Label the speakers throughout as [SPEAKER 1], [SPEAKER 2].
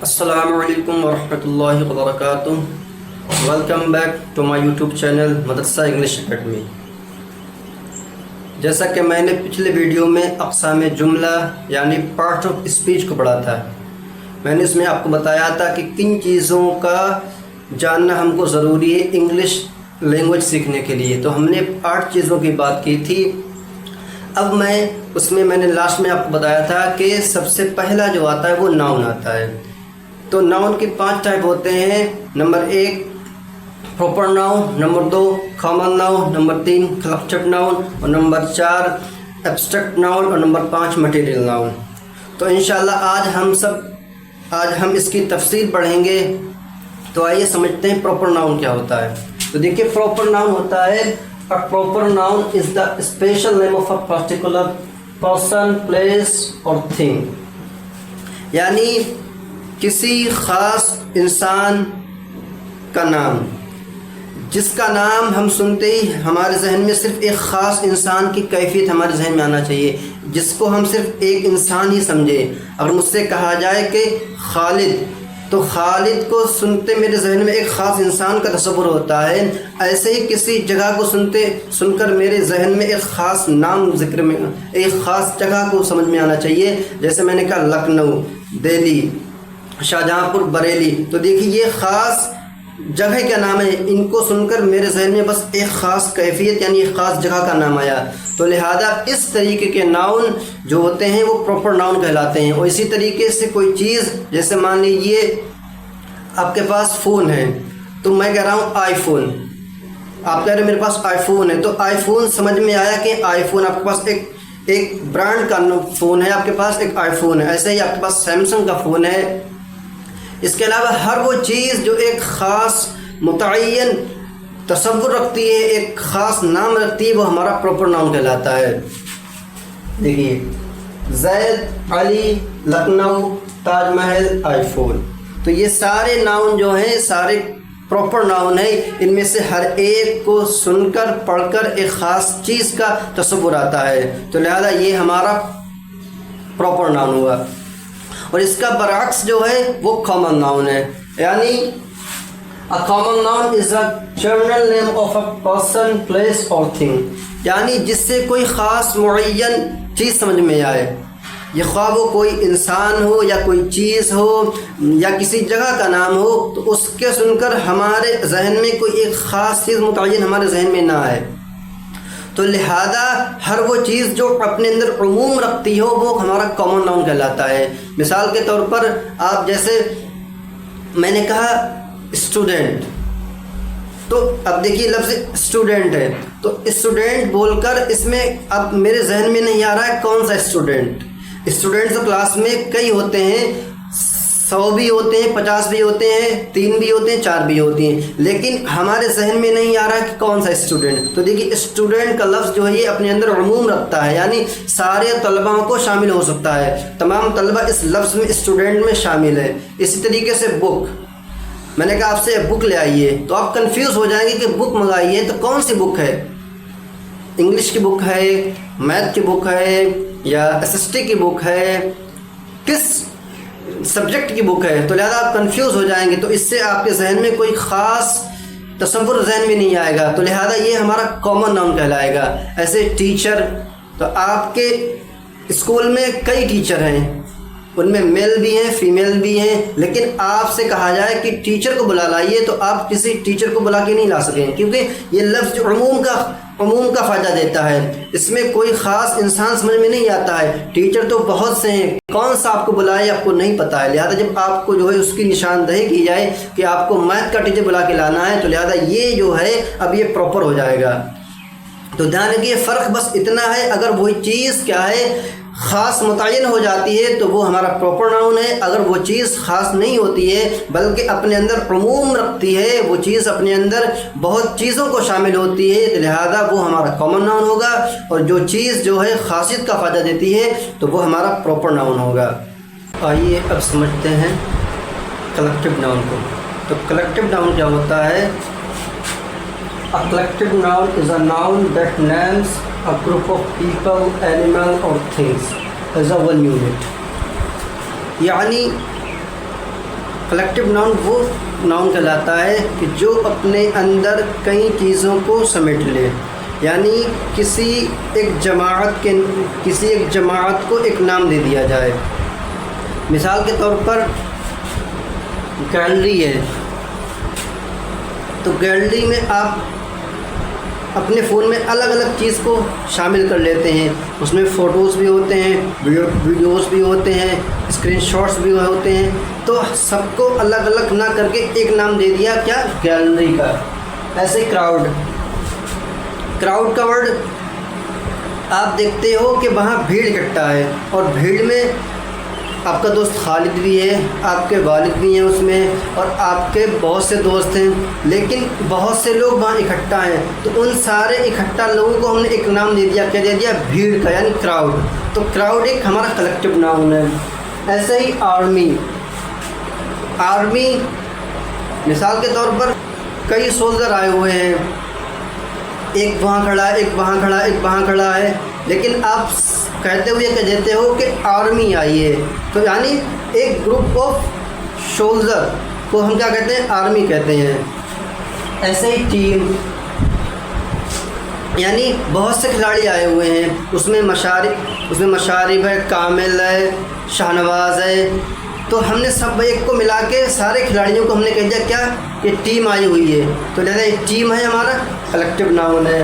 [SPEAKER 1] السلام علیکم ورحمۃ اللہ وبرکاتہ. Welcome back to my YouTube channel Madrasa English Academy. جیسا کہ میں نے پچھلے ویڈیو میں اقسام جملہ یعنی پارٹ آف اسپیچ کو پڑھا تھا. میں نے اس میں آپ کو بتایا تھا کہ کن چیزوں کا جاننا ہم کو ضروری ہے انگلش لینگویج سیکھنے کے لیے. تو ہم نے 8 چیزوں کی بات کی تھی. اب میں نے لاسٹ میں آپ کو بتایا تھا کہ سب سے پہلا جو آتا ہے وہ ناؤن آتا ہے. تو ناؤن کے 5 ٹائپ ہوتے ہیں. Number 1 proper noun, number 2 common noun, number 3 collective noun, اور نمبر 4 ایبسٹریکٹ ناؤن، اور نمبر 5 مٹیریل ناؤن. تو انشاءاللہ آج ہم اس کی تفصیل پڑھیں گے. تو آئیے سمجھتے ہیں پراپر ناؤن کیا ہوتا ہے. تو دیکھیے پراپر ناؤن ہوتا ہے A proper noun is the special name of a particular person, place or thing. یعنی کسی خاص انسان کا نام، جس کا نام ہم سنتے ہی ہمارے ذہن میں صرف ایک خاص انسان کی کیفیت ہمارے ذہن میں آنا چاہیے، جس کو ہم صرف ایک انسان ہی سمجھے. اگر مجھ سے کہا جائے کہ خالد، تو خالد کو سنتے میرے ذہن میں ایک خاص انسان کا تصور ہوتا ہے. ایسے ہی کسی جگہ کو سن کر میرے ذہن میں ایک خاص نام ذکر میں ایک خاص جگہ کو سمجھ میں آنا چاہیے. جیسے میں نے کہا لکھنؤ، دہلی، شاہجہاں پور، بریلی. تو دیکھیے یہ خاص جگہ کا نام ہے. ان کو سن کر میرے ذہن میں بس ایک خاص کیفیت یعنی ایک خاص جگہ کا نام آیا. تو لہذا اس طریقے کے ناؤن جو ہوتے ہیں وہ پراپر ناؤن کہلاتے ہیں. اور اسی طریقے سے کوئی چیز، جیسے مان لیجیے آپ کے پاس فون ہے، تو میں کہہ رہا ہوں آئی فون. آپ کہہ رہے ہیں میرے پاس آئی فون ہے، تو آئی فون سمجھ میں آیا کہ آئی فون آپ کے پاس ایک برانڈ کا فون ہے، آپ کے پاس ایک آئی فون ہے. ایسے ہی آپ کے پاس سیمسنگ کا فون ہے. اس کے علاوہ ہر وہ چیز جو ایک خاص متعین تصور رکھتی ہے، ایک خاص نام رکھتی ہے، وہ ہمارا پراپر ناؤن کہلاتا ہے. دیکھیے زید، علی، لکھنؤ، تاج محل، آئی فون. تو یہ سارے ناؤن جو ہیں سارے پراپر ناؤن ہیں. ان میں سے ہر ایک کو سن کر پڑھ کر ایک خاص چیز کا تصور آتا ہے. تو لہذا یہ ہمارا پراپر ناؤن ہوا. اور اس کا برعکس جو ہے وہ کامن ناؤن ہے. یعنی a common noun is a general name of a person, place or thing. یعنی جس سے کوئی خاص معین چیز سمجھ میں آئے. یہ خواہ وہ کوئی انسان ہو یا کوئی چیز ہو یا کسی جگہ کا نام ہو، تو اس کے سن کر ہمارے ذہن میں کوئی ایک خاص چیز متعین ہمارے ذہن میں نہ آئے. تو لہذا ہر وہ چیز جو اپنے اندر عموم رکھتی ہو وہ ہمارا کامن ناؤن کہلاتا ہے. مثال کے طور پر آپ جیسے میں نے کہا اسٹوڈنٹ، تو اب دیکھیے لفظ اسٹوڈنٹ ہے، تو اسٹوڈنٹ بول کر اس میں اب میرے ذہن میں نہیں آ رہا ہے کون سا اسٹوڈنٹ. اسٹوڈنٹ تو کلاس میں کئی ہوتے ہیں، 100 بھی ہوتے ہیں، 50 بھی ہوتے ہیں، 3 بھی ہوتے ہیں، 4 بھی ہوتی ہیں، لیکن ہمارے ذہن میں نہیں آ رہا کہ کون سا اسٹوڈنٹ. تو دیکھیے اسٹوڈنٹ کا لفظ جو ہے یہ اپنے اندر عموم رکھتا ہے، یعنی سارے طلباء کو شامل ہو سکتا ہے. تمام طلباء اس لفظ میں اسٹوڈنٹ میں شامل ہے. اسی طریقے سے بک، میں نے کہا آپ سے بک لے آئیے، تو آپ کنفیوز ہو جائیں گے کہ بک منگائیے تو کون سی بک ہے، انگلش کی بک ہے، میتھ کی بک ہے، یا SST کی بک ہے، کس سبجیکٹ کی بک ہے. تو لہذا آپ کنفیوز ہو جائیں گے. تو اس سے آپ کے ذہن میں کوئی خاص تصور ذہن میں نہیں آئے گا. تو لہذا یہ ہمارا کامن ناؤن کہلائے گا. ایسے ٹیچر، تو آپ کے اسکول میں کئی ٹیچر ہیں، ان میں میل بھی ہیں، فیمیل بھی ہیں، لیکن آپ سے کہا جائے کہ ٹیچر کو بلا لائیے تو آپ کسی ٹیچر کو بلا کے نہیں لا سکیں، کیونکہ یہ لفظ عموم کا فائدہ دیتا ہے. اس میں کوئی خاص انسان سمجھ میں نہیں آتا ہے. ٹیچر تو بہت سے ہیں، کون سا آپ کو بلائے آپ کو نہیں پتہ ہے. لہذا جب آپ کو جو ہے اس کی نشاندہی کی جائے کہ آپ کو میتھ کا ٹیچر بلا کے لانا ہے، تو لہذا یہ جو ہے اب یہ پراپر ہو جائے گا. تو دھیان رکھیے فرق بس اتنا ہے، اگر وہی چیز کیا ہے خاص متعین ہو جاتی ہے تو وہ ہمارا پراپر ناؤن ہے. اگر وہ چیز خاص نہیں ہوتی ہے بلکہ اپنے اندر عموم رکھتی ہے، وہ چیز اپنے اندر بہت چیزوں کو شامل ہوتی ہے، لہذا وہ ہمارا کامن ناؤن ہوگا. اور جو چیز جو ہے خاصیت کا فائدہ دیتی ہے تو وہ ہمارا پراپر ناؤن ہوگا. آئیے اب سمجھتے ہیں کلیکٹیو ناؤن کو. تو کلیکٹیو ناؤن کیا ہوتا ہے؟ A collective noun is a noun that names a group of people, animal or things as a one unit. یعنی کلیکٹیو ناؤن وہ ناؤن کہلاتا ہے کہ جو اپنے اندر کئی چیزوں کو سمیٹ لے، یعنی کسی ایک جماعت کو ایک نام دے دیا جائے۔ مثال کے طور پر گیلری ہے، تو گیلری میں آپ اپنے فون میں الگ الگ چیز کو شامل کر لیتے ہیں، اس میں فوٹوز بھی ہوتے ہیں، ویڈیوز بھی ہوتے ہیں، اسکرین شاٹس بھی ہوتے ہیں، تو سب کو الگ الگ نہ کر کے ایک نام دے دیا کیا، گیلری کا۔ ایسے کراؤڈ کا ورڈ آپ دیکھتے ہو کہ وہاں بھیڑ اکٹھا ہے، اور بھیڑ میں آپ کا دوست خالد بھی ہے، آپ کے والد بھی ہیں اس میں، اور آپ کے بہت سے دوست ہیں، لیکن بہت سے لوگ وہاں اکٹھا ہیں، تو ان سارے اکٹھا لوگوں کو ہم نے ایک نام دے دیا، کیا دے دیا، بھیڑ کا، یعنی کراؤڈ۔ تو کراؤڈ ایک ہمارا کلیکٹیو ناؤن ہے۔ ایسے ہی آرمی مثال کے طور پر کئی سولجر آئے ہوئے ہیں، ایک وہاں کھڑا ہے، ایک وہاں کھڑا ہے، ایک وہاں کھڑا ہے، لیکن آپ کہتے ہوئے کہ دیتے ہو کہ آرمی آئی ہے، تو یعنی ایک گروپ آف سولجر کو ہم کیا کہتے ہیں، آرمی کہتے ہیں۔ ایسے ہی ٹیم، یعنی بہت سے کھلاڑی آئے ہوئے ہیں، اس میں مشارب ہے، کامل ہے، شاہنواز ہے، تو ہم نے سب ایک کو ملا کے سارے کھلاڑیوں کو ہم نے کہہ دیا کیا، کہ ٹیم آئی ہوئی ہے، تو لہذا ایک ٹیم ہے ہمارا کلیکٹیو ناؤن ہے۔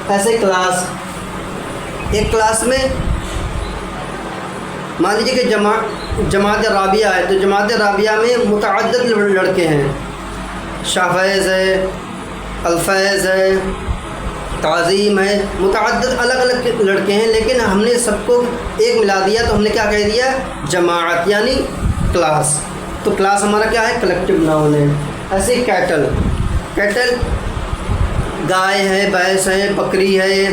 [SPEAKER 1] ایسے کلاس، ایک کلاس میں مان لیجیے کہ جماعت رابعہ ہے، تو جماعت رابعہ میں متعدد لڑکے ہیں، شافیز ہے، الفیض ہے، تعظیم ہے، متعدد الگ الگ لڑکے ہیں، لیکن ہم نے سب کو ایک ملا دیا، تو ہم نے کیا کہہ دیا، جماعت، یعنی کلاس۔ تو کلاس ہمارا کیا ہے، کلیکٹیو ناؤن ہے۔ ایسے ہی کیٹل گائے ہے، بھینس ہے، بکری ہے،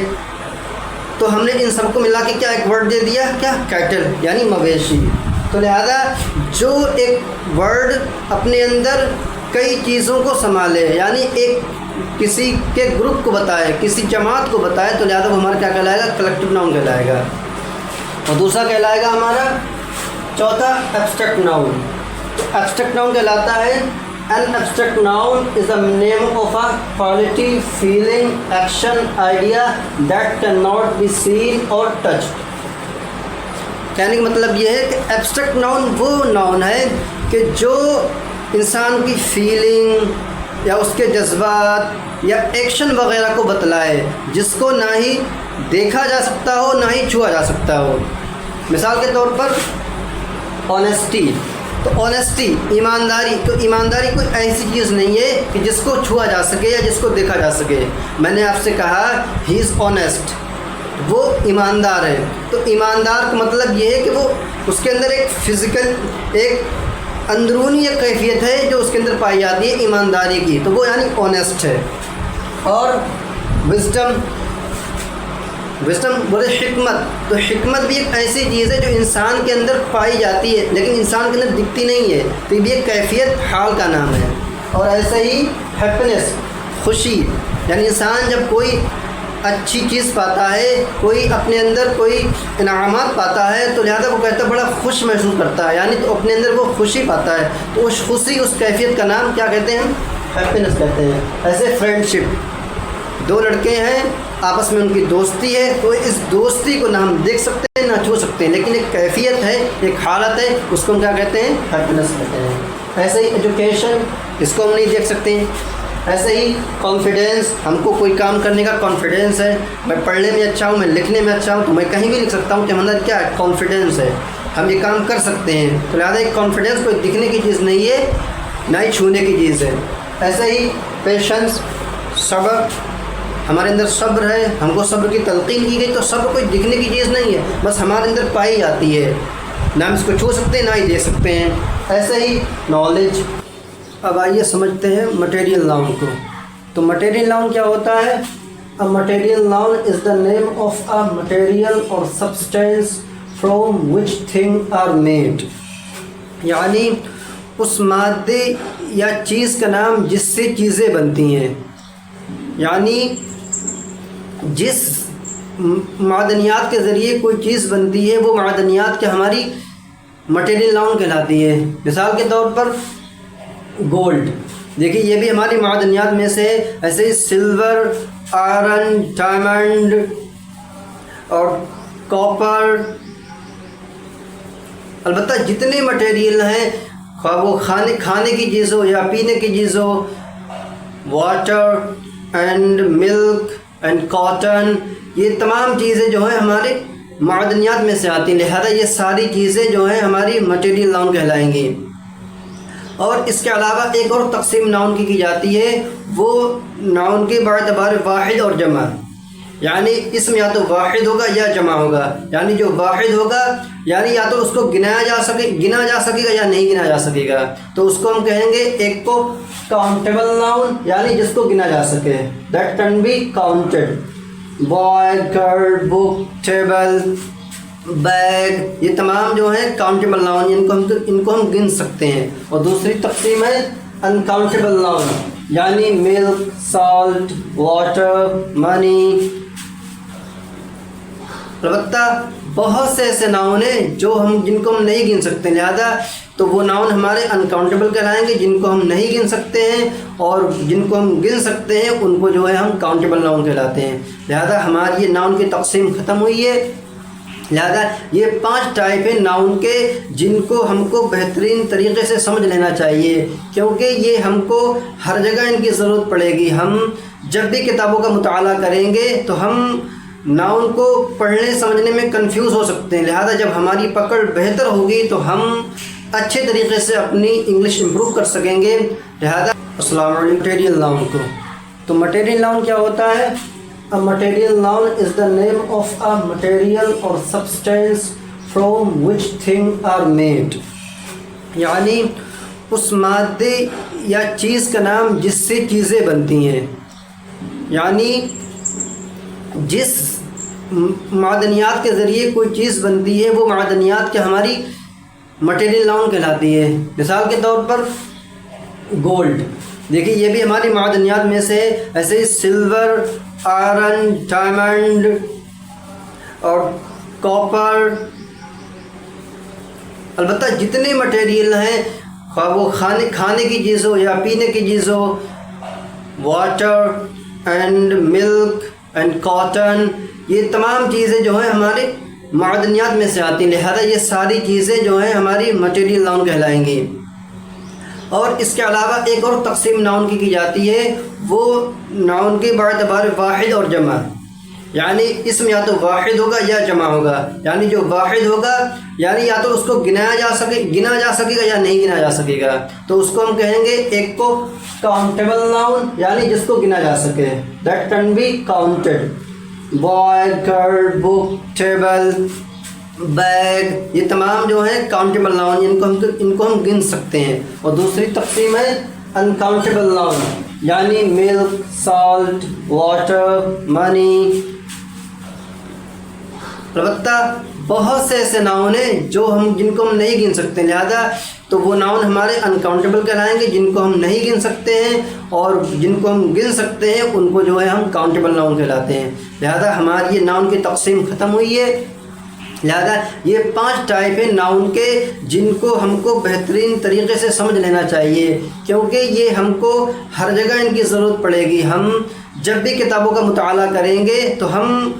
[SPEAKER 1] تو ہم نے ان سب کو ملا کے کیا ایک ورڈ دے دیا، کیا، کیٹل، یعنی مویشی۔ تو لہذا جو ایک ورڈ اپنے اندر کئی چیزوں کو سنبھالے، یعنی ایک کسی کے گروپ کو بتائے، کسی جماعت کو بتائے، تو لہذا وہ ہمارا کیا کہلائے گا، کلیکٹیو ناؤن کہلائے گا۔ اور دوسرا کہلائے گا ہمارا چوتھا ایبسٹریکٹ ناؤن۔ ایبسٹریکٹ ناؤن کہلاتا ہے An abstract noun is the name of a quality, feeling, action, idea that cannot be seen or touched۔ کہنے کا مطلب یہ ہے کہ ایبسٹریکٹ ناؤن وہ ناؤن ہے کہ جو انسان کی فیلنگ یا اس کے جذبات یا ایکشن وغیرہ کو بتلائے، جس کو نہ ہی دیکھا جا سکتا ہو نہ ہی چھوا جا سکتا ہو۔ مثال کے طور پر آنیسٹی، تو آنیسٹی، ایمانداری، تو ایمانداری کوئی ایسی چیز نہیں ہے کہ جس کو چھوا جا سکے یا جس کو دیکھا جا سکے۔ میں نے آپ سے کہا ہی از آنیسٹ، وہ ایماندار ہے، تو ایماندار کا مطلب یہ ہے کہ وہ اس کے اندر ایک فزیکل، ایک اندرونی ایک کیفیت ہے جو اس کے اندر پائی جاتی ہے ایمانداری کی، تو وہ یعنی آنیسٹ ہے۔ اور وزڈم بولے حکمت، تو حکمت بھی ایک ایسی چیز ہے جو انسان کے اندر پائی جاتی ہے لیکن انسان کے اندر دکھتی نہیں ہے، تو یہ بھی ایک کیفیت، حال کا نام ہے۔ اور ایسے ہی ہیپینس، خوشی، یعنی انسان جب کوئی اچھی چیز پاتا ہے، کوئی اپنے اندر کوئی انعامات پاتا ہے، تو لہذا وہ کہتا ہے بڑا خوش محسوس کرتا ہے، یعنی تو اپنے اندر وہ خوشی پاتا ہے، تو اس خوشی، اس کیفیت کا نام کیا کہتے ہیں، ہیپینس کہتے ہیں۔ ایسے فرینڈشپ، دو لڑکے ہیں، آپس میں ان کی دوستی ہے، تو اس دوستی کو نہ ہم دیکھ سکتے ہیں نہ چھو سکتے ہیں، لیکن ایک کیفیت ہے، ایک حالت ہے، اس کو ہم کیا کہتے ہیں، ہیپینس کہتے ہیں۔ ایسے ہی ایجوکیشن، اس کو ہم نہیں دیکھ سکتے ہیں۔ ایسے ہی کانفیڈینس، ہم کو کوئی کام کرنے کا کانفیڈینس ہے، میں پڑھنے میں اچھا ہوں، میں لکھنے میں اچھا ہوں، تو میں کہیں بھی لکھ سکتا ہوں کہ ہمارا کیا ہے، کانفیڈینس ہے، ہم یہ کام کر سکتے ہیں، تو لہٰذا ایک کانفیڈینس کوئی دکھنے کی چیز نہیں ہے نہ ہی چھونے کی چیز ہے۔ ایسے ہی پیشنس، صبر، ہمارے اندر صبر ہے، ہم کو صبر کی تلقین کی گئی، تو صبر کوئی دکھنے کی چیز نہیں ہے، بس ہمارے اندر پائی جاتی ہے، نہ ہم اس کو چھو سکتے ہیں نہ ہی دیکھ سکتے ہیں۔ ایسے ہی نالج۔ اب آئیے سمجھتے ہیں مٹیریل ناؤن کو۔ تو مٹیریل ناؤن کیا ہوتا ہے؟ A material noun is the name of a material or substance from which things are made، یعنی اس مادے یا چیز کا نام جس سے چیزیں بنتی ہیں، یعنی جس معدنیات کے ذریعے کوئی چیز بنتی ہے، وہ معدنیات کے ہماری مٹیریل ناؤن کہلاتی ہے۔ مثال کے طور پر گولڈ، دیکھیے یہ بھی ہماری معدنیات میں سے ہے۔ ایسے ہی سلور، آئرن، ڈائمنڈ اور کاپر، البتہ جتنے مٹیریل ہیں، خواہ وہ کھانے کی چیز ہو یا پینے کی چیز ہو، water and milk and cotton, یہ تمام چیزیں جو ہیں ہمارے معدنیات میں سے آتی ہیں، لہذا یہ ساری چیزیں جو ہیں ہماری مٹیریل ناؤن کہلائیں گی۔ اور اس کے علاوہ ایک اور تقسیم ناؤن کی جاتی ہے، وہ ناؤن کے باعتبار واحد اور جمع، یعنی اسم یا تو واحد ہوگا یا جمع ہوگا۔ یعنی جو واحد ہوگا یعنی یا تو اس کو گنا جا سکے گا یا نہیں گنا جا سکے گا، تو اس کو ہم کہیں گے ایک کو کاؤنٹیبل ناؤن، یعنی جس کو گنا جا سکے، that can be counted. Boy, girl, book, table, bag, یہ تمام جو ہیں کاؤنٹیبل ناؤن، ان کو ہم گن سکتے ہیں۔ اور دوسری تقسیم ہے انکاؤنٹیبل ناؤن، یعنی ملک، سالٹ، واٹر، منی۔ البتہ بہت سے ایسے ناؤن ہیں جن کو ہم نہیں گن سکتے، لہذا تو وہ ناؤن ہمارے انکاؤنٹیبل کہلائیں گے جن کو ہم نہیں گن سکتے ہیں، اور جن کو ہم گن سکتے ہیں ان کو جو ہے ہم کاؤنٹیبل ناؤن کہلاتے ہیں۔ لہذا ہماری یہ ناؤن کی تقسیم ختم ہوئی ہے۔ لہذا یہ 5 ٹائپ ہیں ناؤن کے، جن کو ہم کو بہترین طریقے سے سمجھ لینا چاہیے، کیونکہ یہ ہم کو ہر جگہ ان کی ضرورت پڑے گی۔ ہم جب بھی کتابوں کا مطالعہ کریں گے تو ہم ناؤن کو پڑھنے سمجھنے میں کنفیوز ہو سکتے ہیں، لہذا جب ہماری پکڑ بہتر ہوگی تو ہم اچھے طریقے سے اپنی انگلش امپروو کر سکیں گے۔ لہذا السلام علیکم۔ مٹیریل ناؤن کو تو مٹیریل ناؤن کیا ہوتا ہے؟ A material noun is the name of a material or substance from which things are made، یعنی اس مادے یا چیز کا نام جس سے چیزیں بنتی ہیں، یعنی جس معدنیات کے ذریعے کوئی چیز بنتی ہے وہ معدنیات کیا ہماری مٹیریل ناؤن کہلاتی ہے۔ مثال کے طور پر گولڈ، دیکھیے یہ بھی ہماری معدنیات میں سے ہے۔ ایسے ہی سلور، آئرن، ڈائمنڈ اور کاپر، البتہ جتنے مٹیریل ہیں، خواہ وہ کھانے کی چیز ہو یا پینے کی چیز ہو، water and milk and cotton, یہ تمام چیزیں جو ہیں ہمارے معدنیات میں سے آتی ہیں، لہذا یہ ساری چیزیں جو ہیں ہماری مٹیریل ناؤن کہلائیں گی۔ اور اس کے علاوہ ایک اور تقسیم ناؤن کی جاتی ہے، وہ ناؤن کے باعتبار واحد اور جمع، یعنی اسم یا تو واحد ہوگا یا جمع ہوگا۔ یعنی جو واحد ہوگا یعنی یا تو اس کو گنا جا سکے گا یا نہیں گنا جا سکے گا، تو اس کو ہم کہیں گے ایک کو کاؤنٹیبل ناؤن، یعنی جس کو گنا جا سکے، that can be counted. Boy, girl, book, table, bag, یہ تمام جو ہیں کاؤنٹیبل ناؤن، ان کو ہم گن سکتے ہیں۔ اور دوسری تقسیم ہے انکاؤنٹیبل ناؤن، یعنی ملک، سالٹ، واٹر، منی۔ البتہ بہت سے ایسے ناؤن ہیں جن کو ہم نہیں گن سکتے، لہذا تو وہ ناؤن ہمارے انکاؤنٹیبل کہلائیں گے جن کو ہم نہیں گن سکتے ہیں، اور جن کو ہم گن سکتے ہیں ان کو جو ہے ہم کاؤنٹیبل ناؤن کہلاتے ہیں۔ لہذا ہماری یہ ناؤن کی تقسیم ختم ہوئی ہے۔ لہذا یہ 5 ٹائپ ہیں ناؤن کے، جن کو ہم کو بہترین طریقے سے سمجھ لینا چاہیے، کیونکہ یہ ہم کو ہر جگہ ان کی ضرورت پڑے گی۔ ہم جب بھی کتابوں کا مطالعہ کریں گے تو ہم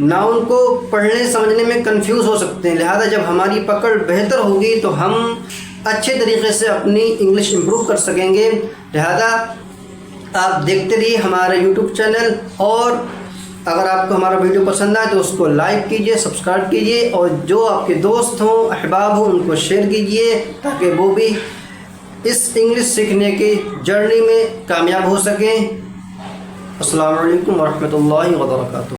[SPEAKER 1] ناؤن کو پڑھنے سمجھنے میں کنفیوز ہو سکتے ہیں، لہذا جب ہماری پکڑ بہتر ہوگی تو ہم اچھے طریقے سے اپنی انگلش امپروو کر سکیں گے۔ لہذا آپ دیکھتے رہیے ہمارا یوٹیوب چینل، اور اگر آپ کو ہمارا ویڈیو پسند آئے تو اس کو لائک کیجئے، سبسکرائب کیجئے، اور جو آپ کے دوست ہوں، احباب ہوں، ان کو شیئر کیجئے تاکہ وہ بھی اس انگلش سیکھنے کی جرنی میں کامیاب ہو سکیں۔ السلام علیکم ورحمۃ اللہ وبرکاتہ۔